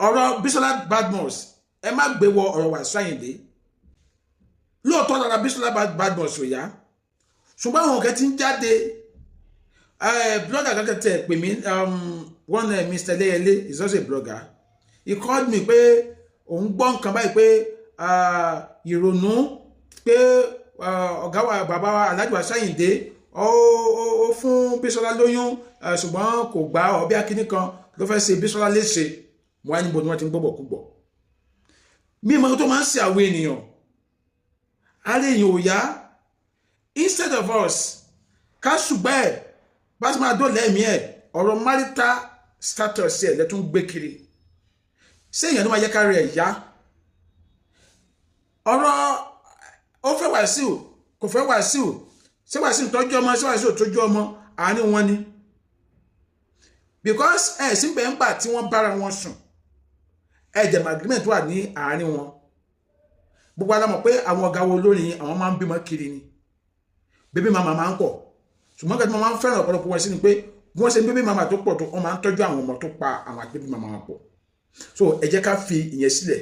ọ̀rọ̀ Bísọ́lá Badmus ẹ má gbé wọ ọ̀rọ̀ Wasiu Ayinde lóòótọ́ lára Bísọ́lá Badmus ò yá ṣùgbọ́n àwọn kẹ́ ti ń jáde blogger kankan tẹ̀ pè mí one Mr. Leyele is also a blogger he called me pé òun gbọ́ nǹkan báyìí pé ìrònú pé ọ̀gá wa bàbá wa Alhaji Wasiu Ayinde ó fún Bísọ́lá lóyún ṣùgbọ́n kò gbà ọbẹ̀ akíní kan ló fẹ́ ṣe Bísọ́lá léṣe wọ́n á níbo ni wọ́n ti ń gbọ́bọ̀ kúgbọ̀ mímọ́ tó máa ń ṣe àwọn ènìyàn ààrẹ èèyàn ò yá instead of us ká ṣùgbọ́n ẹ̀ bá ti máa dóòlà ẹ̀mí ẹ̀ ọ̀rọ̀ marital status ẹ̀ lẹ́tún gbé kiri ṣé èèyàn ló máa yẹ ká rẹ̀ yá ọ̀rọ̀ ó fẹ́ Wasiu kò fẹ́ Wasiu ṣé Wasiu tọ́jú ọmọ ṣé Wasiu tọ́jú ọmọ àárín wọn ni because ẹ̀ sí bẹ́ẹ̀ ń gbà tí wọ́n bára wọn sùn ẹ̀jẹ̀ agreement wà ní àárín wọn gbogbo alámọ̀ pé àwọn ọ̀gá wo olórin àwọn máa ń bímọ kiri ni bébí mama máa ń pọ̀ ṣùgbọ́n kẹ́tí wọ́n máa ń fẹ́ràn ọ̀pọ̀lọpọ̀ wọn sí ni pé bí wọ́n ṣe bébí mama tó pọ̀ tó wọ́n máa ń tọ́jú àwọn ọmọ tó pa àwọn àti bébí mama wọn pọ̀ so ẹ jẹ́ ká fi ìyẹn sílẹ̀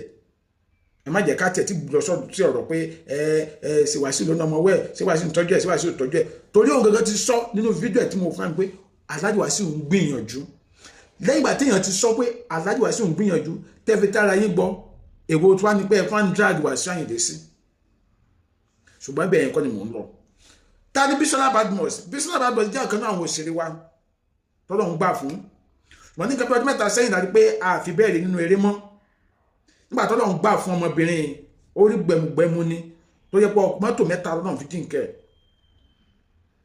ẹ má jẹ́ ká tẹ̀ tí lọ sọ́dún sí ọ̀rọ̀ pé ṣé Wasiu ló ná ọmọ wẹ̀ ṣé Wasiu ń tọ́jú ẹ̀ ṣé Wasiu tọ́jú ẹ̀ torí òun gẹ́gẹ́ ti sọ nínú fídíò ẹ̀ tí mo fún mi pé Alhaji Wasiu ń gbìyànjú lẹ́yìn ìgbà téèyàn ti sọ pé Alhaji Wasiu ń gbìyànjú tẹ́fi tára yín gbọ́ èwo tí wọ́n ní pé ẹ̀fọn drag Wasiu Ayinde sí ṣùgbọ́n bẹ́ẹ̀ yẹn kọ́ ni mò ń lọ ta ni Bísọ́lá Badmus jẹ́ ọ̀kan náà àwọn òṣèré wa tọ́lọ́ ń gbà fún wọ́n ní kẹ́pẹ́ ọdún mẹ́ta sẹ́yìn láti pé àfi bẹ́ẹ̀ rí nínú eré mọ́ nígbà tọ́lọ́ ń gbà fún ọmọbìnrin orí gbẹmugbẹmu ni tó yẹ pé mọ́tò mẹ́ta lọ́nà fi dínkẹ́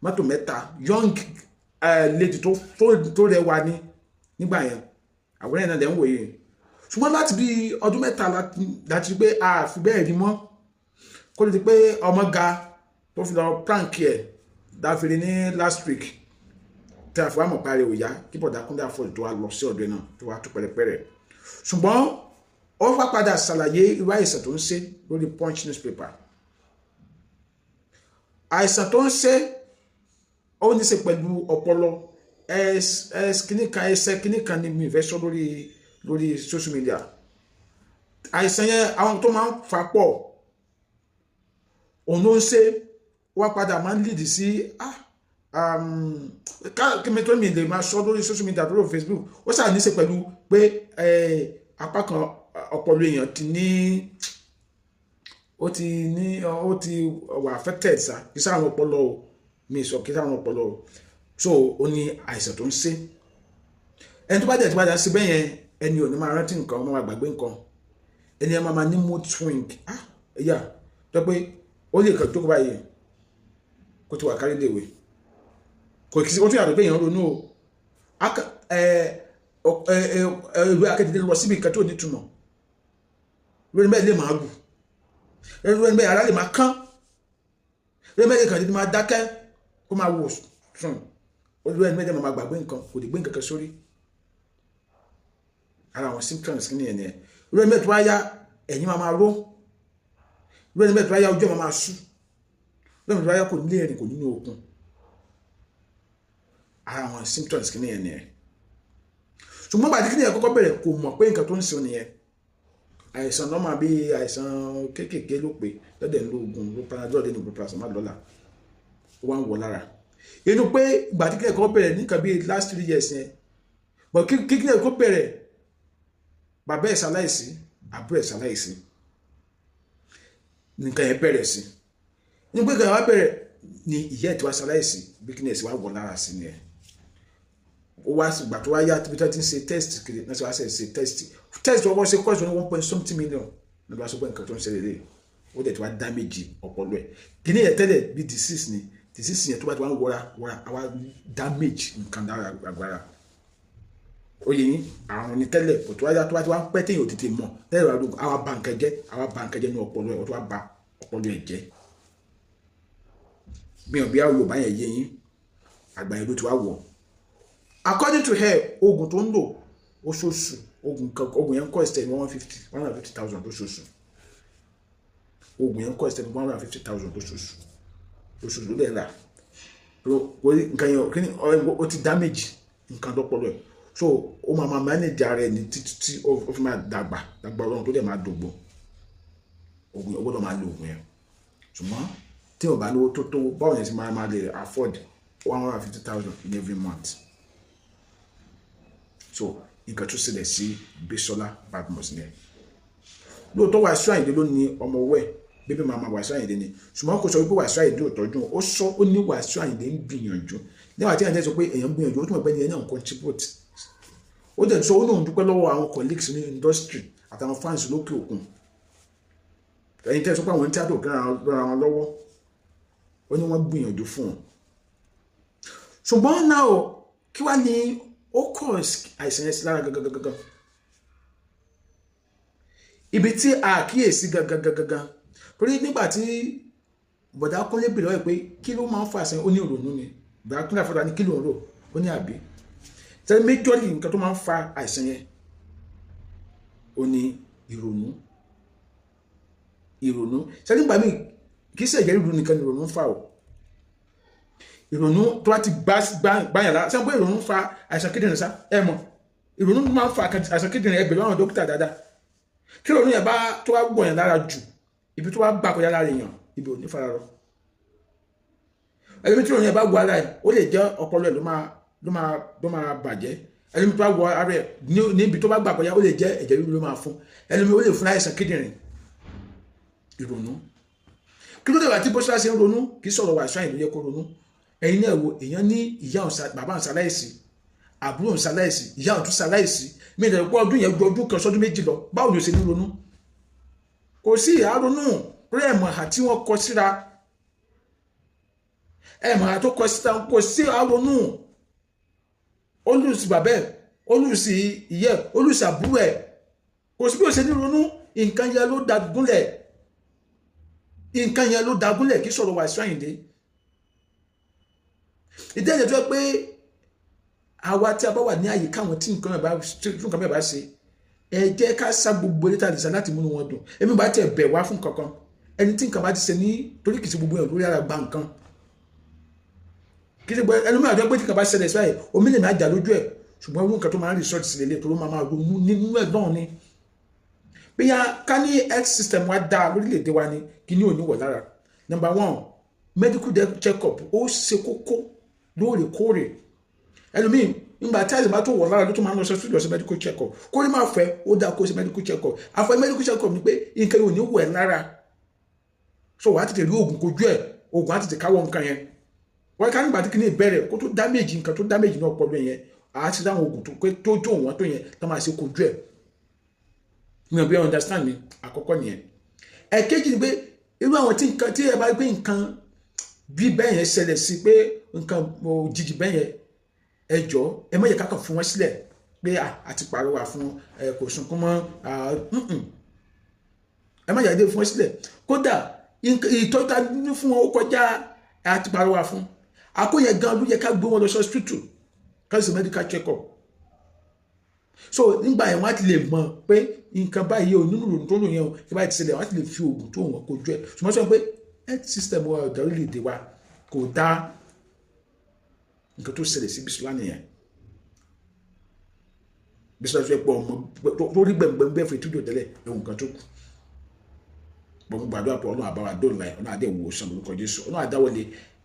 mọ́tò mẹ́ta young lady tó rẹwà ni nígbà yẹn àwọn ẹ̀nà lẹ́ ń wòye ṣùgbọ́n láti bí ọdún mẹ́ta láti rí pé àfi bẹ́ẹ̀ rí mọ́ kó lè di pé ọmọ ga tó fi lọ prank ẹ̀ dáfiri ní last week tí a fi wá mọ̀ parí òyà kí bọ̀dá Kúnlé Afọ́jú tó wá lọ sí ọ̀dọ̀ náà tó wá tó pẹ̀rẹ̀pẹ̀rẹ̀ ṣùgbọ́n ó wá padà ṣàlàyé irú àìsàn tó ń ṣe lórí Punch newspaper àìsàn tó ń ṣe ó ní ṣe pẹ̀lú ọpọlọ ẹsẹ̀ kìnnìkan ni mi fẹ́ sọ lórí social media àìsàn yẹn àwọn tó máa ń fà pọ̀ òun ló ń ṣe wá padà máa ń lead sí kíni tó mi lè máa sọ lórí social media lórí Facebook ó ṣáà ní í ṣe pẹ̀lú pé apá kan ọpọlọ èèyàn ó ti wà affected sa kí sáà àwọn ọpọlọ mi sọ kí sáà àwọn ọpọlọ so ó ní àìsàn tó ń ṣe ẹni tó bá dẹ̀ tí wájà sí bẹ́yẹn ẹni ò ní máa rántí nǹkan ọmọ àgbàgbé nǹkan ẹni ẹ máa ní mood swing ẹ̀yà tó pé ó lè kàn jókòó báyìí kó ti wà kárí léwe kò kì í sí ó tún yàtọ̀ pé èèyàn ronú o ìwé akẹ́tẹ̀dẹ́ lọ síbi nǹkan tó nítumọ̀ lórí bẹ́ẹ̀ lè máa gùn lórí bẹ́ẹ̀ ara lè máa kán lórí bẹ́ẹ̀ kàn lè máa dákẹ́ kó máa wò sùn olùwẹ̀ ní mẹ́jẹ̀ máa gbàgbé nǹkan kò lè gbé nǹkan kan sórí ara àwọn symptoms kí ni ẹ̀ ní ẹ̀ lórí bẹ́ẹ̀ tó wá yá ẹ̀yìn máa ró lórí bẹ́ẹ̀ tó wá yá ojú ẹ̀ máa sú lórí bẹ́ẹ̀ tó wá yá kò ní ẹ̀rìn kò nínú okun ara àwọn symptoms kí ni ẹ̀ ní ẹ̀ ṣùgbọ́n bàtí kí ni ẹ̀ kọ́kọ́ bẹ̀rẹ̀ kò mọ̀ pé nǹkan tó ń ṣe nìyẹn àìsàn náà máa bí àìsàn kéékèèké ló pé lọ́dẹ̀ ń lo oògùn ló panadol ní ìgbò paracetamol lọ́la ó wá ń wọ lára inú pé ìgbà tí kílẹ̀ kọ́ bẹ̀rẹ̀ nìkan bí last 3 years yẹn bọ̀ kílẹ̀ kọ́ bẹ̀rẹ̀ bàbá ẹ̀ ṣaláìsí àbúrò ẹ̀ ṣaláìsí nǹkan yẹn bẹ̀rẹ̀ sí ní pé kàn wá bẹ̀rẹ̀ ni ìyá ẹ̀ tí wá ṣaláìsí bí kílẹ̀ sì wá wọ lára sí ni ẹ̀ ó wá ìgbà tó wá yá tí wọ́n ti ń ṣe test kiri náà ṣe wá ṣe test wọ́n ṣe cost ní 1.something million ní wọ́n sọ pé nǹkan tó ń ṣẹlẹ̀ lé ó dẹ̀ tí wá damage ọpọlọ ẹ̀ kíní yẹn tẹ́lẹ̀ bí disease ni disease yẹn tó bá ti wá ń wọra àwa damage nǹkan dára agbára ó yẹ yín àrùn ní tẹ́lẹ̀ kò tó wá tó bá ti wá ń pẹ́ téèyàn ò tètè mọ̀ tẹ́lẹ̀ wà lóògùn àwa bà nǹkan jẹ́ ní ọpọlọ ẹ̀ ó tó wá bà ọpọlọ ẹ̀ jẹ́ gbìyànjú bí àwọn Yorùbá yẹn yé yín àgbà yẹn ló ti wá wọ̀ according to her oògùn tó ń lò oṣooṣù oògùn yẹn cost ẹ̀ ní 150,000 lóṣooṣù oògùn yẹn cost ẹ̀ ní 150,000 lóṣooṣù ló dẹ̀ rà nǹkan yẹn ó ti damage nǹkan lọ́pọlọ ẹ̀ so ó máa manage ara ẹni títí tí ó fi máa dàgbà Ọlọ́run tó dẹ̀ máa dògbò oògùn ọgbọ́dọ̀ máa lo oògùn yẹn ṣùgbọ́n tí o bá lówó tó báwo ni ẹ ti máa lè afford 150,000 in every month so nǹkan tó ṣẹlẹ̀ sí Bísọ́lá Badmus ni lóòótọ́ Wasiu Ayinde ló ní ọmọ owó ẹ̀ bébí màmá Wasiu Ayinde ni ṣùgbọ́n kò sọ wípé Wasiu Ayinde ò tọ́jú ó ní Wasiu Ayinde ń gbìyànjú níwà tí àyìndé sọ pé èèyàn gbìyànjú ó tún mọ̀ pé ẹni náà contribute ó dẹ̀ sọ ó náà dúpẹ́ lọ́wọ́ àwọn colleagues ní industry àtàwọn fans lókè òkun ẹ̀yin tẹ́ sọ pé àwọn tíátà òkè rárá wọn lọ́wọ́ ó ní wọ́n gbìyànjú fún wọn ṣùgbọ́n náà kí wá ní ó kọ́ àìsàn yẹn sí lára gangan ibi tí a kíyèsí gangan torí nígbà tí bọ̀dá Kúnlé bèrè lọ́wọ́ pé kí ló máa ń fa àìsàn ó ní ìrònú ni bọ̀dá Kúnlé àfọdà ní kí ló ń rò ó ní àbí tẹ́lẹ̀ méjọ́lì nǹkan tó máa ń fa àìsàn yẹn ó ní ìrònú ṣe nígbà míì kì í ṣe ẹ̀jẹ̀ ríru nìkan ni ìrònú ń fa o ìrònú tó bá ti gbáyàn lára ṣe ń pé ìrònú ń fa àìsàn kíndìnrín sá ẹ mọ̀ ìrònú máa ń fa àìsàn kíndìnrín ẹgbẹ̀rún àwọn dókítà dáadáa kí ìrònú yẹn bá tó bá gbọ̀yàn lára jù ibi tó bá gbà kọjá lára èèyàn ibi ò ní fara rọ ẹlẹ́mi tí ìrònú yẹn bá wọ ara ẹ̀ ó lè jẹ́ ọpọlọ ẹ̀ ló máa bàjẹ́ ẹlẹ́mi tó bá wọ ara ẹ̀ níbi tó bá gbà kọjá ó lè jẹ́ ẹ̀jẹ̀ ríru ló máa fún ẹlẹ́mi ó lè fún àìsàn kíndìnrín ìrònú kí ló dé wà tí Bísọ́lá ṣe ń ronú kì í sọ̀rọ̀ Wasiu Ayinde yẹ kó ronú ẹ̀yin náà wo èèyàn ní ìyá bàbá òun ṣaláìsí àbúrò òun ṣaláìsí ìyá òun tún ṣaláìsí mi ìdẹ̀rẹ̀ pé ọdún yẹn ju ọdún kan sọdún méjì lọ báwo ni o ṣe ní ronú kò sí àronú rí ẹ̀mọ̀ àti wọn kọ síra ẹ̀mọ̀ àti tó kọ síra kò sí àronú olùsí bàbá ẹ̀ olùsí ìyá ẹ̀ olùsí àbúrò ẹ̀ kò sí bí o ṣe ní ronú nǹkan yẹn ló dagúnlẹ̀ kí sọ̀rọ̀ Wasiu Ayinde ìdẹ́yẹ tó pé àwa tí a bá wà ní àyíká àwọn tí nǹkan mẹ́ẹ̀ bá ṣe ẹ jẹ́ ká sá gbogbo létà lè sá láti múnú wọn dùn èmi bá tẹ̀ bẹ̀ wá fún kankan ẹni tí nǹkan bá ti ṣe ní torí kìí ṣe gbogbo ẹ̀ lórí ara gba nǹkan kìí ṣe gbogbo ẹni mẹ́rin àjọ pé tí nǹkan bá ṣẹlẹ̀ sí báyìí omi lè máa jà lójú ẹ̀ ṣùgbọ́n irú nǹkan tó máa ń resort sí lélẹ̀ tó ló máa ronú nínú ẹ̀ náà ni bí ya ká ní health system wa dáa lórílẹ̀‐èdè wa ni kí ní òní wọ̀ lára number one medical check-up ó ṣe kókó lóòrèkóòrè ẹlòmíì nígbà tí àìsàn bá tó wọ̀ lára ló tó máa ń lọ sí lọ sí medical check-up kó ní máa fẹ́ ó dáa kó ṣe medical check-up àfẹ́ medical check-up ni pé nǹkan yóò ní wọ̀ ẹ́ lára so wàá tètè rí oògùn kojú ẹ̀ oògùn á tètè káwọ́ nǹkan yẹn wọ́n ká nígbà tí kìíní ìbẹ̀rẹ̀ kó tó damage nǹkan tó damage náà pọ̀ yẹn àá ti dáhùn oògùn tó tó wọ́n tó yẹn tó máa ṣe kojú ẹ̀ mi ò bí understand mi àkọ́kọ́ nìyẹn ẹ̀kejì ni pé irú àwọn tí ẹ bá gbé nǹkan bí bẹ́ẹ̀ yẹn ṣẹlẹ̀ sí pé nǹkan òjijì bẹ́ẹ̀ yẹn ẹ jọ̀ọ́ ẹ má yẹ ká kàn fún wọn sílẹ̀ pé àti pàrọwà fún kò sunkún mọ́ ẹ má yàgbé fún wọn sílẹ̀ kódà ìtọ́ta ní fún wọn ó kọjá àti pàrọwà fún àkóyẹ gan ló yẹ ká gbé wọn lọ sí hospital ká sì medical check-up so nígbà yẹn wọ́n á ti lè mọ̀ pé nǹkan báyìí ò nínú ìrònú tó lò yẹn o kí báyìí ti ṣẹlẹ̀ wọ́n á ti lè fi oògùn tó wọn kojú ẹ̀ ṣùgbọ́n sọ pé health system wa ọ̀dọ̀ orílẹ̀-èdè wa kò dá nǹkan tó ṣẹlẹ̀ sí Bísọ́lá nìyẹn Bísọ́lá tó yẹ pé ọmọ tó rí gbẹ̀ngbẹ̀ngbẹ̀ fún ìtúndò tẹ́lẹ̀ ẹ̀wọ̀n nǹkan tó kù gbọ̀ngàn gbàdúrà pé ọlọ́run àbáwá dóòlà ẹ̀ ọ̀nà àdé ìwòsàn lórúkọ Jésù ọ̀nà àdáwọlé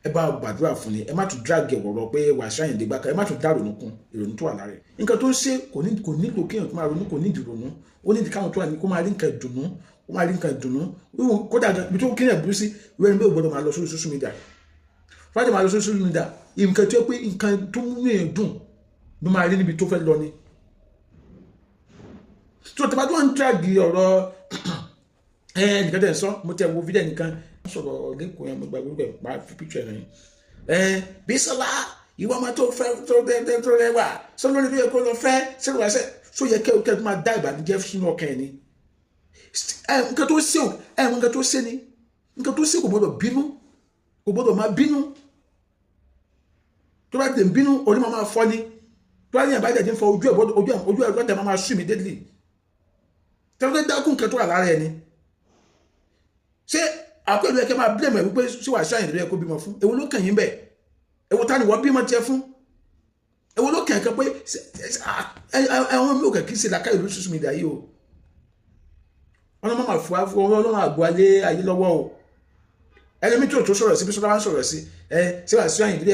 ẹ bá gbàdúrà fún ni ẹ má tún drag ọ̀rọ̀ pé Wasiu Ayinde gbàkà ẹ má tún dá ìrònú kún ìrònú tó wà lára ẹ̀ nǹkan tó ń ṣe kò nílò kéèyàn tó máa ronú kò ní ìdìrònú ó ní ìdíkàwọn tó wà ní kó máa rí nǹkan ìdùnnú ó máa rí nǹkan ìdùnnú kódà bí tó kíni ẹ̀bùrú sí ìwé ẹni bẹ́ẹ̀ gbọ́dọ̀ máa lọ sórí social media fájà máa lọ sórí social media nǹkan tó yẹ pé nǹkan tó mú èèyàn dùn ló máa rí níbi tó fẹ́ lọ ni tó tẹ́ bá tó ń drag ọ̀rọ̀ nìkan tẹ̀ ń sọ mo tẹ̀ wo fídíò nìkan sọ̀rọ̀ lẹ́kọ̀ọ́ yẹn mo gbà wípé máa fi picture rẹ̀ Bísọ́lá ìwọ ọmọ tó fẹ́ tó rẹwà sọ́nà lórí ẹ̀kọ́ lọ fẹ́ sẹ́nu wá sẹ́ so yẹ kẹ́ tó máa dá ìbànújẹ́ sínú ọkàn ẹ̀ ni nǹkan tó ṣe nǹkan tó ṣe ni nǹkan tó ṣe kò gbọdọ̀ bínú kò gbọdọ̀ máa bínú tó bá tẹ̀ ń bínú orí máa fọ́ ni tó bá ní àbájáde ti ń fọ ojú ẹ̀ lọ́tẹ̀ máa sùn immediately tẹ́lẹ̀ dákún nǹkan tó wà lára ẹ̀ ni ṣé àpẹẹrẹ ẹ̀kẹ́ máa blame wípé sí Wasiu Ayinde ló yẹ kó bímọ fún èwo ló kàn yín bẹ́ẹ̀ èwo ta ni wọ́n bímọ tiẹ̀ fún ewo ló kàn kan pé àwọn mi ò kàn kí ṣe làkàyè lórí social media yìí o ọlọ́mọ máa fún afọ ọlọ́mọ àgọ́ alẹ́ ayé lọ́wọ́ o ẹlẹ́mí tí ò tó sọ̀rọ̀ sí bí sọ́dọ̀ máa ń sọ̀rọ̀ sí ṣé wàá sí àyìnbí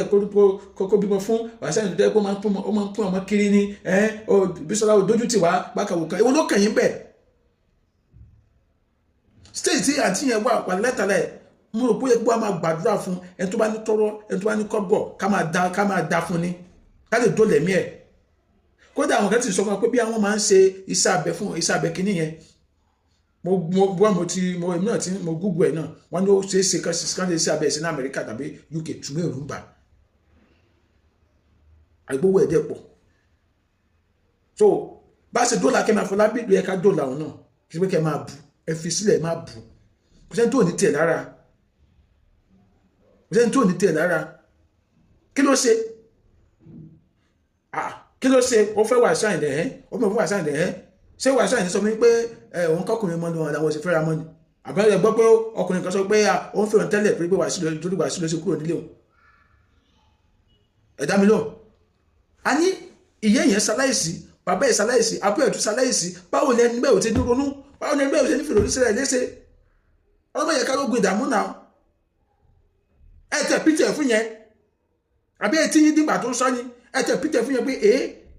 kó bímọ fún wàá sí àyìnbí kó máa ń pín ọmọ kiri ní bí sọ́dọ̀ dojú tì wá bákàwùkà ewo ló kàn yín bẹ́ẹ̀ stage tí àǹtí yẹn wà lẹ́tàlẹ̀ mo rò pé gbọ́ máa gbàdúrà fún ẹni tó bá ní tọrọ ẹni tó bá ní kọ́bọ̀ ká máa dá fún ni ká lè dólẹ̀ mí ẹ̀ kódà àwọn kan ti sọ fún wa pé bí àwọn máa ń ṣe iṣẹ́ abẹ fún iṣẹ́ abẹ kìíní yẹn mo google ẹ̀ náà wọ́n ní ó ṣe é ṣe kán lè ṣe abẹ ẹ̀sìn ní Amẹ́ríkà tàbí UK túmọ̀ èrú ń bà àìgbówó ẹ̀dẹ̀ pọ̀ so bá ṣe dọ́là kẹ́ máa fọlá bí ìlú ẹ̀ka dọ́là òun náà kí pé kẹ́ máa bu ẹ fi sílẹ̀ máa bu kò sẹ́ni tó ní tiẹ̀ lára kò sẹ́ni tó ní tiẹ̀ lára kí ló ṣe kí ló ṣe ó fẹ́ wà sáyìn dẹ̀ ó fẹ́ wà sáyìn dẹ̀ ṣé wà sáyìn sọ fún mi pé òun kọkùnrin mọ́ ni wọn làwọn ṣe fẹ́ra mọ́ ni àbẹ́rẹ́ gbọ́ pé ọkùnrin kan sọ pé òun fẹ́ràn tẹ́lẹ̀ pé wà sílẹ̀ torí wà sílẹ̀ sí kúrò nílé òun ẹ̀dá mi lọ a ní ìyá yẹn ṣaláìsí bàbá ẹ̀ ṣaláìsí abúlé ẹ̀ tún ṣaláìsí báwo ni ẹni bẹ́ẹ̀ ò ti ní ronú báwo ni ẹni bẹ́ẹ̀ ò ti ní fèrè oríṣiríṣi léṣe ọlọ́mọ yẹ ká ló gbin ìdààmú náà ẹ tẹ pítẹ fún yẹn àbí ẹ tí yín dìgbà tó ń sọ ni ẹ tẹ pítẹ fún yẹn pé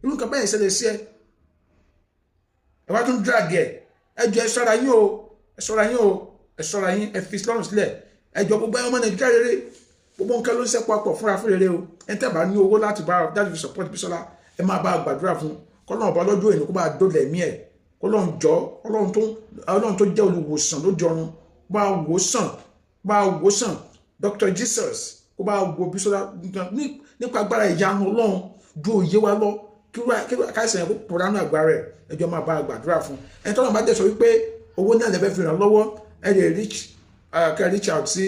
irú nǹkan bẹ́ẹ̀ ṣẹlẹ̀ sí ẹ wá tún drag ẹ jọ ẹ ṣọ́ra yín o ẹ ṣọ́ra yín o ẹ ṣọ́ra yín ẹ fi lọ́rùn sílẹ̀ ẹ jọ gbogbo ọmọ Nàìjíríà rere gbogbo nǹkan ló ń ṣe papọ̀ fúnra fún rere o ẹ tẹ́ bá ní owó láti fi support Bísọ́lá ẹ máa bá gbàdúrà fún kọ́lọ́n ọba lọ́jọ́ èní kó bá dólẹ̀ mí ẹ̀ kọ́lọ́n jọ ọlọ́run tó jẹ́ olùwòsàn lójú ọ̀run bá wò sàn Dr. Jesus kó bá wo Bísọ́lá nípa agbára ìyanu ọlọ́run ju òye wa lọ kí káìsàn yẹn kó pòrá náà agbára ẹ̀ ẹjọ́ máa bá gbàdúrà fún ẹni tọ́lọ́ bá dẹ̀ sọ wípé owó náà lè fẹ́ fi ràn lọ́wọ́ ẹ lè reach out sí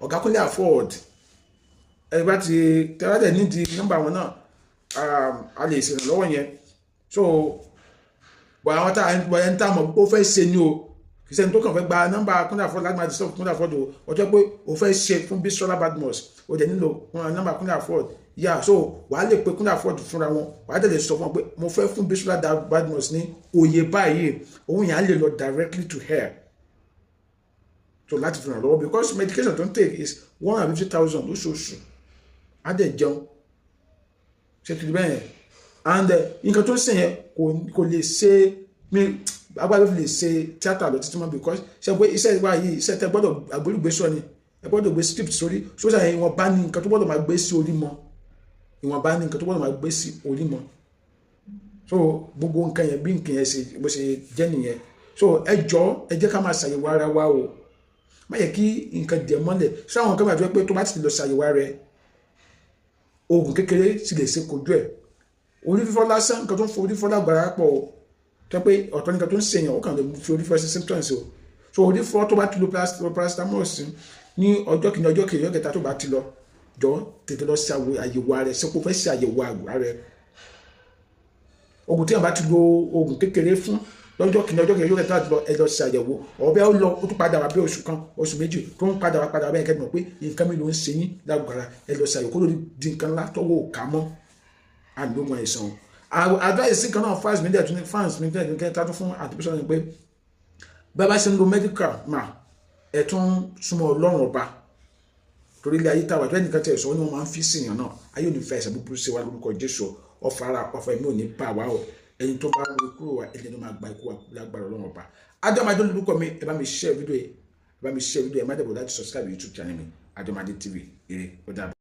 ọ̀gá Kúnlé Afọ́ọ̀d ẹ bá ti tẹ́lá dẹ̀ nídìí nọ́mbà wọn náà a lè ṣèrànlọ́wọ́ yẹn so àwọn ẹni tá a mọ̀ pé ó fẹ́ ṣe ni o kì í ṣe ẹni tó kàn fẹ́ gba nọ́mbà Kúnlé Afọ́ọ̀d láti máa disturb Kúnlé Afọ́ọ̀d o jẹ́ pé ó fẹ́ ṣe fún Bísọ́lá Badmus ó dẹ̀ nílò nọ́mbà Kúnlé Afọ́ọ̀d so wàá lè pe Kúnlé Afọ́ọ̀d fúnra wọn wàá dẹ̀ lè sọ fún wọn pé mo fẹ́ fún Bísọ́lá Badmus ní òye báyìí òun yẹn á lè lọ directly to her so láti fi ràn lọ́wọ́ because medication tó ń take is 150,000 lóṣooṣù á dẹ̀ jẹun ṣe kìlì bẹ́ẹ̀ and nǹkan tó ń sìn yẹn kò lè ṣe agbára fi lè ṣe tíátà lọ títí mọ́ because ṣe pé iṣẹ́ ìwà yìí iṣẹ́ tẹ gbọ́dọ̀ àgbélùgbé sọ ni ẹ gbọ́dọ̀ gbé script sórí sójà yẹn ìwọ̀n bá ní nǹkan tó gbọ́dọ̀ máa gbé sí orí mọ́ ìwọ̀n bá ní nǹkan tó gbọ́dọ̀ máa gbé sí orí mọ́ so gbogbo nǹkan yẹn bí nǹkan yẹn ṣe bó ṣe jẹ́ nìyẹn so ẹ jẹ́ ká máa ṣàyẹ̀wò ara wa o má yẹ kí nǹkan dẹ̀ mọ́lẹ̀ ṣé àwọn kan máa jẹ́ pé tó bá ti lọ ṣàyẹ̀wò ara rẹ oògùn kékeré sì lè ṣe kojú ẹ̀ orí fífọ́ lásán nǹkan tó ń fọ orí fífọ́ lágbára pọ̀ o tó pé ọ̀tọ̀ nǹkan tó ń ṣèyàn ó kàn lè fi orí fífọ́ sí symptoms o so orí fífọ́ tó bá ti lo paracetamol sí ní ọjọ́ kìíní ọjọ́ kejì ọjọ́ kẹta tó bá ti lọ jọ tètè lọ sí àyẹ̀wò ara rẹ ṣé kò fẹ́ ṣe àyẹ̀wò ara rẹ oògùn tí wọ́n bá ti lo oògùn kékeré fún lọ́jọ́ kìíní ọjọ́ kejì ọjọ́ kẹta tó lọ ẹ lọ sí àyẹ̀wò ọ̀bẹ ó lọ ó tún padà wá bí oṣù kan oṣù méjì tó ń padà wá bẹ́ẹ̀ kẹ́ni mọ̀ pé nǹkan mi ló ń ṣe yín lágbára ẹ lọ sí àyẹ̀wò kó lórí di nǹkan ńlá tọ́wọ́ ò ká mọ́ àlómọ ìsàn advice kan náà fans mi dẹ̀ tún kẹ́ta tún fún àtúnṣe ni pé bá bá ṣe ń lo medical ẹ tún súnmọ́ Ọlọ́run ọba torí ilé ayé táwa tó ẹnìkan tẹ̀ sọ ọ́ ni wọ́n máa ń fi sèèyàn náà ayé òní fẹ́ ẹ̀sẹ̀ búburú sí wa lórúkọ Jésù ọ̀fà ẹ̀mí ò ní bá wa o ẹni tó bá ń wo kúrò wa ẹni tó máa gba ikú wa lágbára Ọlọ́run ọba Adéọmọdé lórúkọ mi ẹ bá mi share fídíò ẹ má dẹ̀bọ̀ láti subscribe YouTube channel mi Adéọmọdé TV ire ó dàbọ̀.